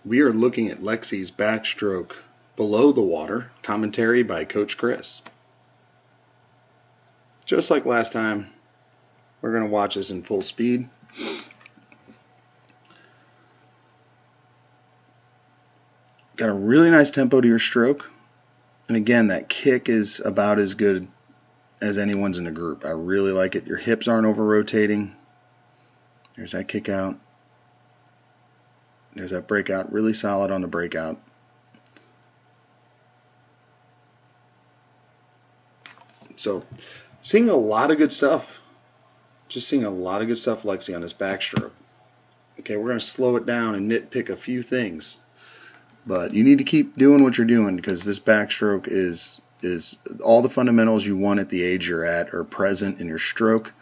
We are looking at Lexi's backstroke below the water, commentary by Coach Chris. Just like last time, we're going to watch this in full speed. Got a really nice tempo to your stroke. And again, that kick is about as good as anyone's in the group. I really like it. Your hips aren't over rotating. There's that kick out. There's that breakout. Really solid on the breakout. So, seeing a lot of good stuff. Just seeing a lot of good stuff, Lexi, on this backstroke. Okay, we're going to slow it down and nitpick a few things. But you need to keep doing what you're doing because this backstroke is all the fundamentals you want at the age you're at are present in your stroke.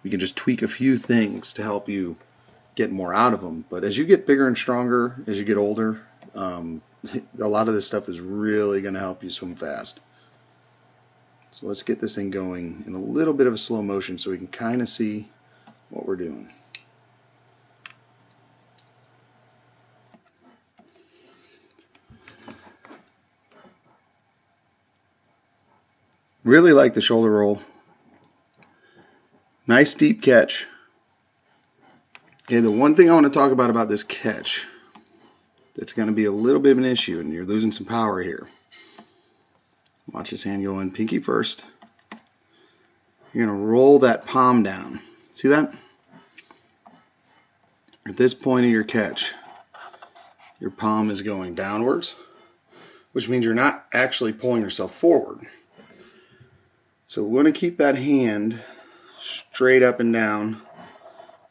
We can just tweak a few things to help you get more out of them. But as you get bigger and stronger, as you get older, a lot of this stuff is really going to help you swim fast. So let's get this thing going in a little bit of a slow motion so we can kind of see what we're doing. Really like the shoulder roll. Nice deep catch. Okay, the one thing I want to talk about this catch that's going to be a little bit of an issue, and you're losing some power here. Watch his hand go in, pinky first. You're going to roll that palm down. See that? At this point of your catch, your palm is going downwards, which means you're not actually pulling yourself forward. So we want to keep that hand straight up and down.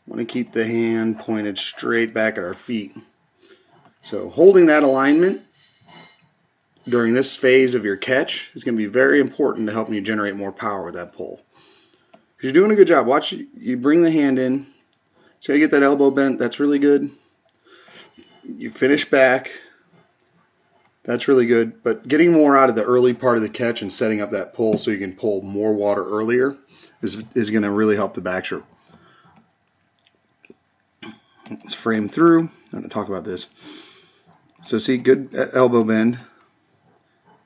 We want to keep the hand pointed straight back at our feet. So holding that alignment during this phase of your catch is going to be very important to helping you generate more power with that pull. You're doing a good job. Watch, you bring the hand in. So you get that elbow bent. That's really good. You finish back. That's really good. But getting more out of the early part of the catch and setting up that pull so you can pull more water earlier is going to really help the backstroke. Let's frame through. I'm going to talk about this. So see, good elbow bend.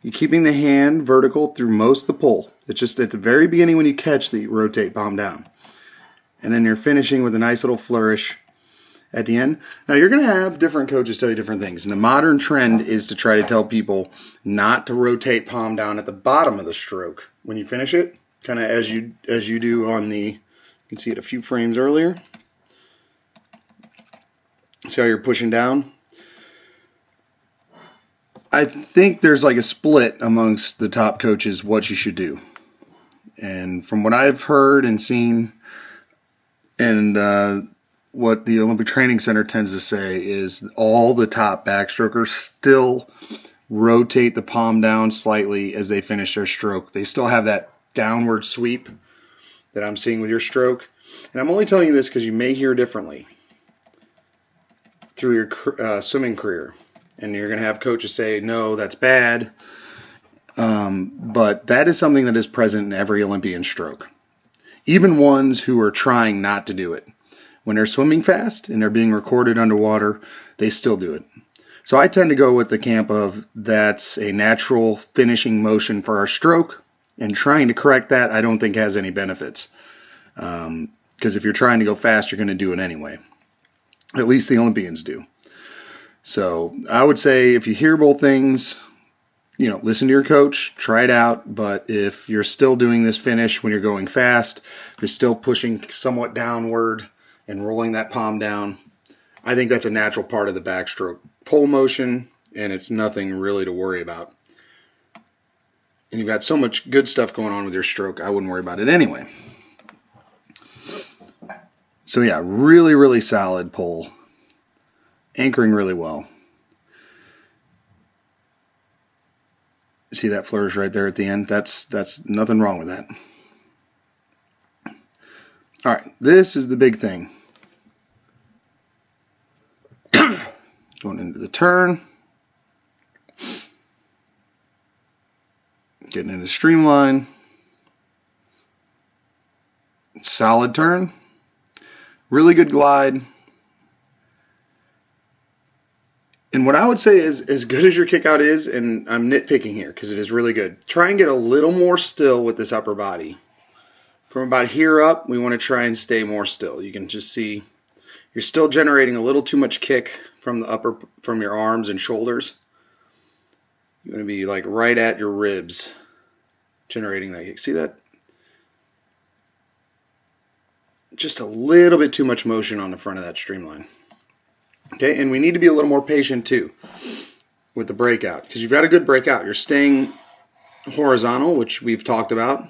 You're keeping the hand vertical through most of the pull. It's just at the very beginning when you catch that you rotate palm down. And then you're finishing with a nice little flourish at the end. Now you're going to have different coaches tell you different things. And the modern trend is to try to tell people not to rotate palm down at the bottom of the stroke when you finish it, kind of as you do on the, you can see it a few frames earlier. See how you're pushing down? I think there's like a split amongst the top coaches what you should do. And from what I've heard and seen, and what the Olympic Training Center tends to say is all the top backstrokers still rotate the palm down slightly as they finish their stroke. They still have that downward sweep that I'm seeing with your stroke. And I'm only telling you this because you may hear differently through your swimming career. And you're going to have coaches say, no, that's bad. But that is something that is present in every Olympian stroke. Even ones who are trying not to do it. When they're swimming fast and they're being recorded underwater, they still do it. So I tend to go with the camp of that's a natural finishing motion for our stroke. And trying to correct that I don't think has any benefits. Because if you're trying to go fast, you're going to do it anyway. At least the Olympians do. So I would say if you hear both things, listen to your coach, try it out. But if you're still doing this finish when you're going fast, if you're still pushing somewhat downward and rolling that palm down, I think that's a natural part of the backstroke pull motion, and it's nothing really to worry about. And you've got so much good stuff going on with your stroke, I wouldn't worry about it anyway. So yeah, really, really solid pull. Anchoring really well. See that flourish right there at the end? That's nothing wrong with that. All right, this is the big thing. Going into the turn. Getting into streamline. Solid turn. Really good glide. And what I would say is, as good as your kick out is, and I'm nitpicking here because it is really good, try and get a little more still with this upper body. From about here up, we want to try and stay more still. You can just see you're still generating a little too much kick from your arms and shoulders. You want to be like right at your ribs generating that kick. See that? Just a little bit too much motion on the front of that streamline. Okay, and we need to be a little more patient too with the breakout, because you've got a good breakout. You're staying horizontal, which we've talked about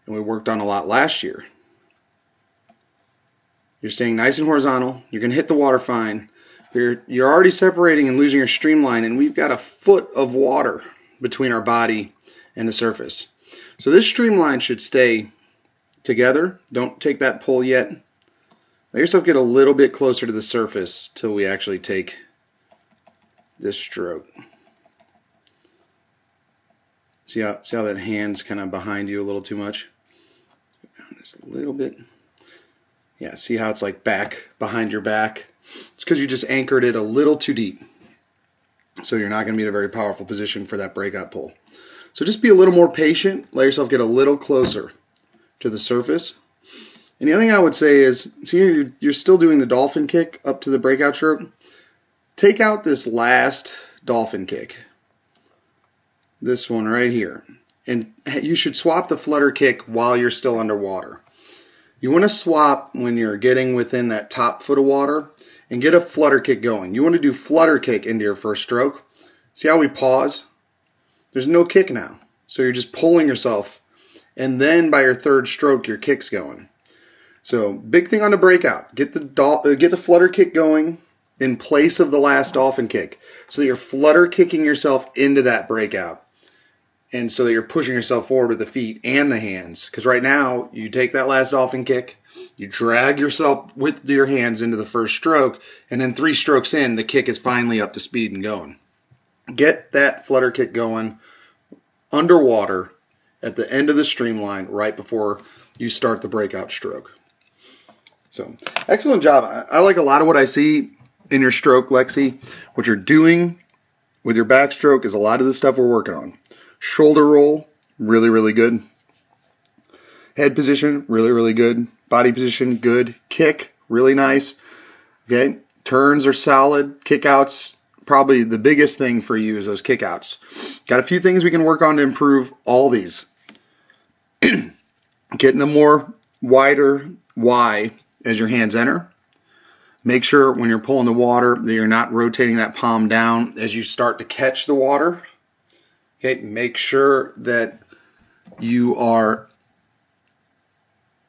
and we worked on a lot last year. You're staying nice and horizontal. You're going to hit the water fine. You're already separating and losing your streamline, and we've got a foot of water between our body and the surface. So this streamline should stay together. Don't take that pull yet. Let yourself get a little bit closer to the surface till we actually take this stroke. See how that hand's kind of behind you a little too much? Just a little bit. Yeah, see how it's like back behind your back? It's because you just anchored it a little too deep. So you're not going to be in a very powerful position for that breakout pull. So just be a little more patient. Let yourself get a little closer to the surface. And the other thing I would say is, see, you're still doing the dolphin kick up to the breakout stroke. Take out this last dolphin kick. This one right here. And you should swap the flutter kick while you're still underwater. You want to swap when you're getting within that top foot of water and get a flutter kick going. You want to do flutter kick into your first stroke. See how we pause? There's no kick now. So you're just pulling yourself, and then by your third stroke your kick's going. So big thing on the breakout, get the flutter kick going in place of the last dolphin kick, so that you're flutter kicking yourself into that breakout, and so that you're pushing yourself forward with the feet and the hands. Because right now you take that last dolphin kick, you drag yourself with your hands into the first stroke, and then 3 strokes in the kick is finally up to speed and going. Get that flutter kick going underwater at the end of the streamline right before you start the breakout stroke. So, excellent job. I like a lot of what I see in your stroke, Lexi. What you're doing with your backstroke is a lot of the stuff we're working on. Shoulder roll, really, really good. Head position, really, really good. Body position, good. Kick, really nice. Okay, turns are solid. Kickouts, probably the biggest thing for you is those kickouts. Got a few things we can work on to improve all these. Getting a more wider Y as your hands enter. Make sure when you're pulling the water that you're not rotating that palm down as you start to catch the water. Okay, make sure that you are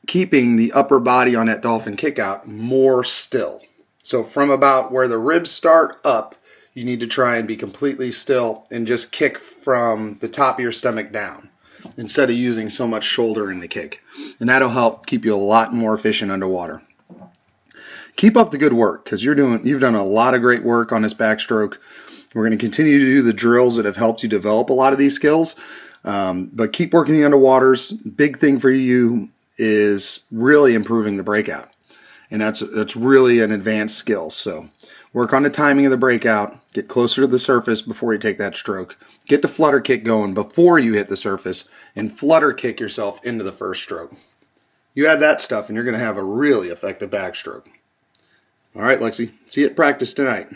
keeping the upper body on that dolphin kick out more still. So from about where the ribs start up, you need to try and be completely still and just kick from the top of your stomach down instead of using so much shoulder in the kick. And that'll help keep you a lot more efficient underwater. Keep up the good work, because you've done a lot of great work on this backstroke. We're going to continue to do the drills that have helped you develop a lot of these skills. But keep working the underwaters. Big thing for you is really improving the breakout. And that's really an advanced skill. So work on the timing of the breakout. Get closer to the surface before you take that stroke. Get the flutter kick going before you hit the surface, and flutter kick yourself into the first stroke. You add that stuff and you're going to have a really effective backstroke. All right, Lexi. See you at practice tonight.